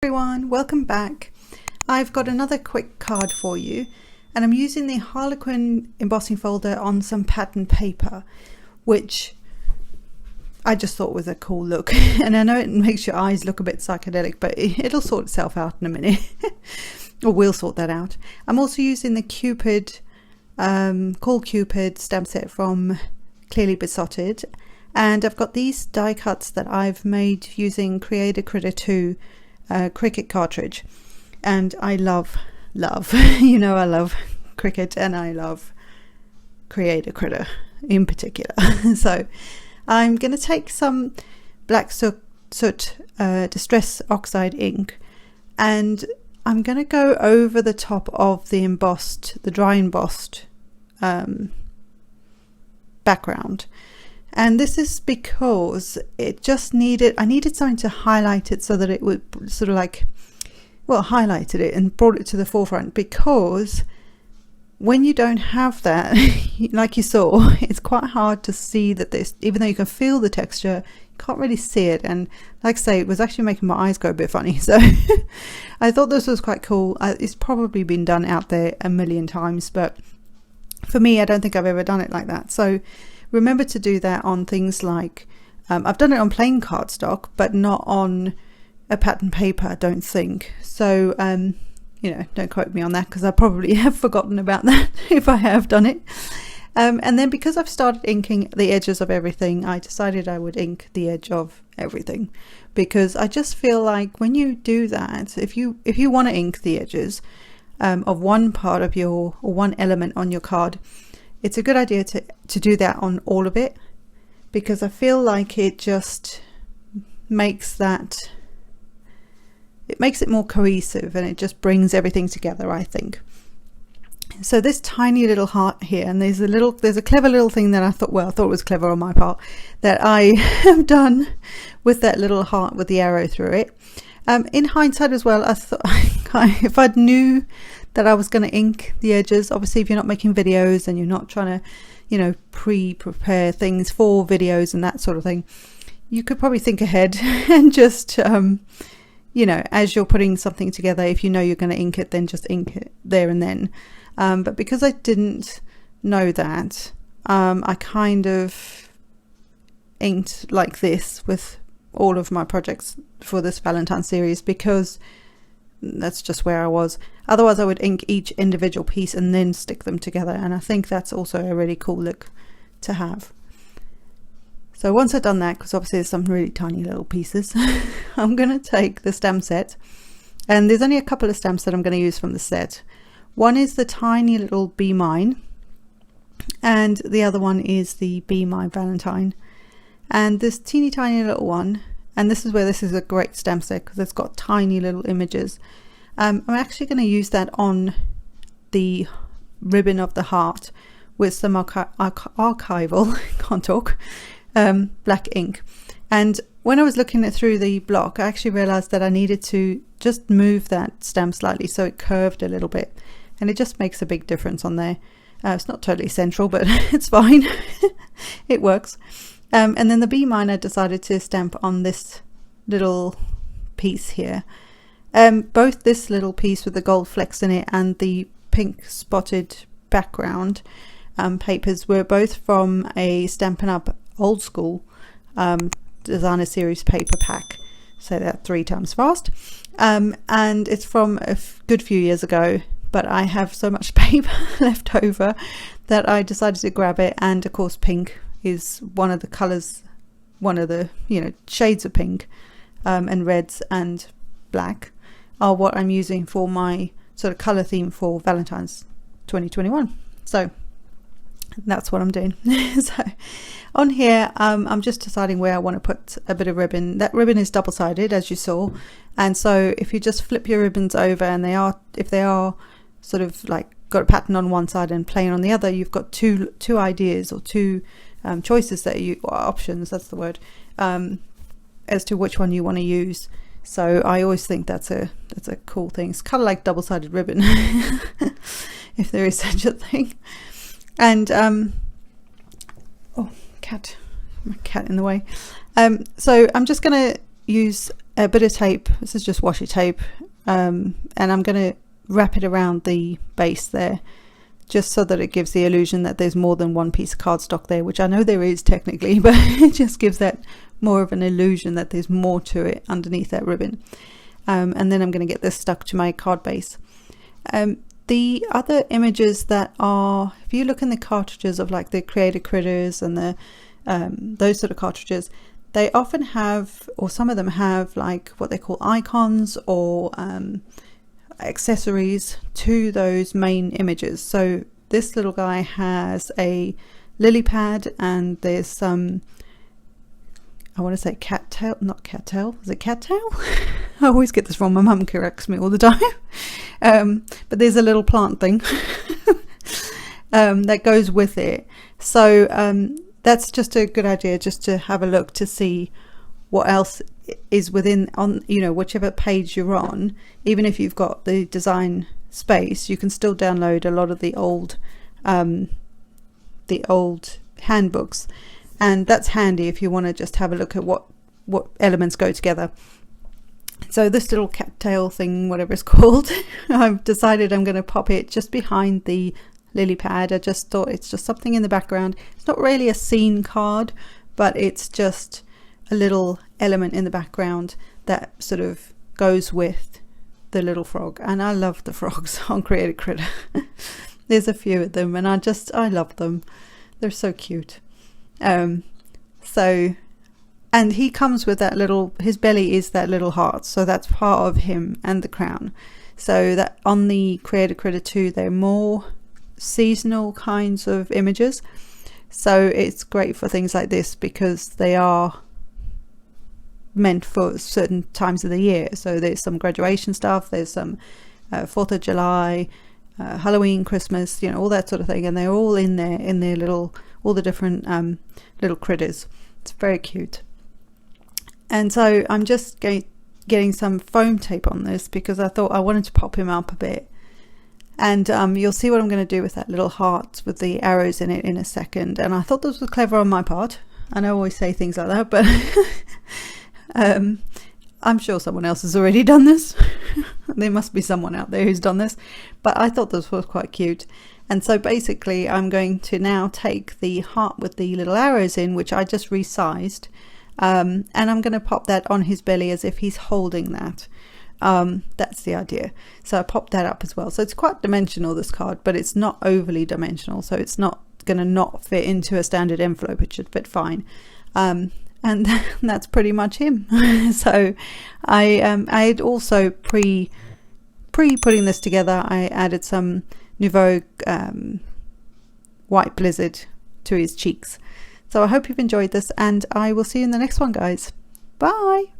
Everyone, welcome back. I've got another quick card for you, and I'm using the Harlequin embossing folder on some pattern paper, which I just thought was a cool look. And I know it makes your eyes look a bit psychedelic, but it'll sort itself out in a minute. Or we'll sort that out. I'm also using the Cupid, Call Cupid stamp set from Clearly Besotted, and I've got these die cuts that I've made using Cricut 2 Cricut cartridge, and I love you know, I love Cricut and I love Cricut in particular. So I'm going to take some black soot distress oxide ink, and I'm going to go over the top of the dry embossed background. And this is because I needed something to highlight it so that it would sort of like, well, highlighted it and brought it to the forefront, because when you don't have that, like you saw, it's quite hard to see that this, even though you can feel the texture, you can't really see it. And like I say, it was actually making my eyes go a bit funny. So I thought this was quite cool. It's probably been done out there a million times, but for me, I don't think I've ever done it like that. So remember to do that on things like, I've done it on plain cardstock, but not on a pattern paper, I don't think. So, you know, don't quote me on that, because I probably have forgotten about that if I have done it. And then because I've started inking the edges of everything, I decided I would ink the edge of everything, because I just feel like when you do that, if you want to ink the edges of one part of or one element on your card, it's a good idea to do that on all of it, because I feel like it just makes it more cohesive, and it just brings everything together, I think. So this tiny little heart here, and there's a clever little thing that I thought it was clever on my part, that I have done with that little heart with the arrow through it. In hindsight as well, I thought if I'd knew that I was going to ink the edges, obviously if you're not making videos and you're not trying to, you know, prepare things for videos and that sort of thing, you could probably think ahead and just, you know, as you're putting something together, if you know you're going to ink it, then just ink it there and then. But because I didn't know that, I kind of inked like this with all of my projects for this Valentine series, because that's just where I was. Otherwise I would ink each individual piece and then stick them together, and I think that's also a really cool look to have. So once I've done that, because obviously there's some really tiny little pieces, I'm going to take the stamp set, and there's only a couple of stamps that I'm going to use from the set. One is the tiny little Be Mine, and the other one is the Be My Valentine. And this teeny tiny little one, and this is where this is a great stamp set, because it's got tiny little images. I'm actually going to use that on the ribbon of the heart with some archival can't talk, black ink. And when I was looking it through the block, I actually realized that I needed to just move that stamp slightly so it curved a little bit, and it just makes a big difference on there. It's not totally central, but it's fine. It works. And then the Be Mine I decided to stamp on this little piece here. Both this little piece with the gold flecks in it and the pink spotted background papers were both from a Stampin' Up! Old School designer series paper pack. Say that 3 times fast. And it's from a good few years ago, but I have so much paper left over that I decided to grab it. And of course pink is one of the colors, one of the, you know, shades of pink, and reds and black are what I'm using for my sort of color theme for Valentine's 2021. So that's what I'm doing. So on here, I'm just deciding where I want to put a bit of ribbon. That ribbon is double-sided, as you saw, and so if you just flip your ribbons over, and if they are sort of like got a pattern on one side and plain on the other, you've got two ideas, or two choices or options, that's the word, as to which one you want to use. So I always think that's a cool thing. It's kind of like double-sided ribbon, if there is such a thing. And oh, my cat in the way. So I'm just going to use a bit of tape. This is just washi tape, and I'm going to wrap it around the base there, just so that it gives the illusion that there's more than one piece of cardstock there, which I know there is technically, but it just gives that more of an illusion that there's more to it underneath that ribbon. And then I'm going to get this stuck to my card base. The other images that are, if you look in the cartridges of like the Creative Critters and the those sort of cartridges, they often have, or some of them have, like what they call icons or accessories to those main images. So this little guy has a lily pad, and there's some, I want to say cattail, not cattail, is it cattail? I always get this wrong, my mum corrects me all the time. But there's a little plant thing that goes with it. So that's just a good idea, just to have a look to see what else is within, on, you know, whichever page you're on. Even if you've got the design space, you can still download a lot of the old handbooks, and that's handy if you want to just have a look at what elements go together. So this little cattail thing, whatever it's called, I've decided I'm going to pop it just behind the lily pad. I just thought it's just something in the background. It's not really a scene card, but it's just a little element in the background that sort of goes with the little frog. And I love the frogs on Creative Critter. There's a few of them, and I love them. They're so cute. And he comes with that little, his belly is that little heart, so that's part of him and the crown. So that on the Creative Critter 2, they're more seasonal kinds of images, so it's great for things like this because they are meant for certain times of the year. So there's some graduation stuff, there's some 4th of July, Halloween, Christmas, you know, all that sort of thing, and they're all in there in their little, all the different little critters. It's very cute. And so I'm just getting some foam tape on this because I thought I wanted to pop him up a bit. And you'll see what I'm going to do with that little heart with the arrows in it in a second. And I thought this was clever on my part. I know I always say things like that, but I'm sure someone else has already done this. There must be someone out there who's done this. But I thought this was quite cute. And so basically I'm going to now take the heart with the little arrows in, which I just resized. And I'm going to pop that on his belly as if he's holding that. That's the idea. So I popped that up as well. So it's quite dimensional, this card, but it's not overly dimensional. So it's not going to not fit into a standard envelope. It should fit fine. And that's pretty much him. So I had also pre putting this together, I added some Nouveau White Blizzard to his cheeks. So I hope you've enjoyed this, and I will see you in the next one, guys. Bye.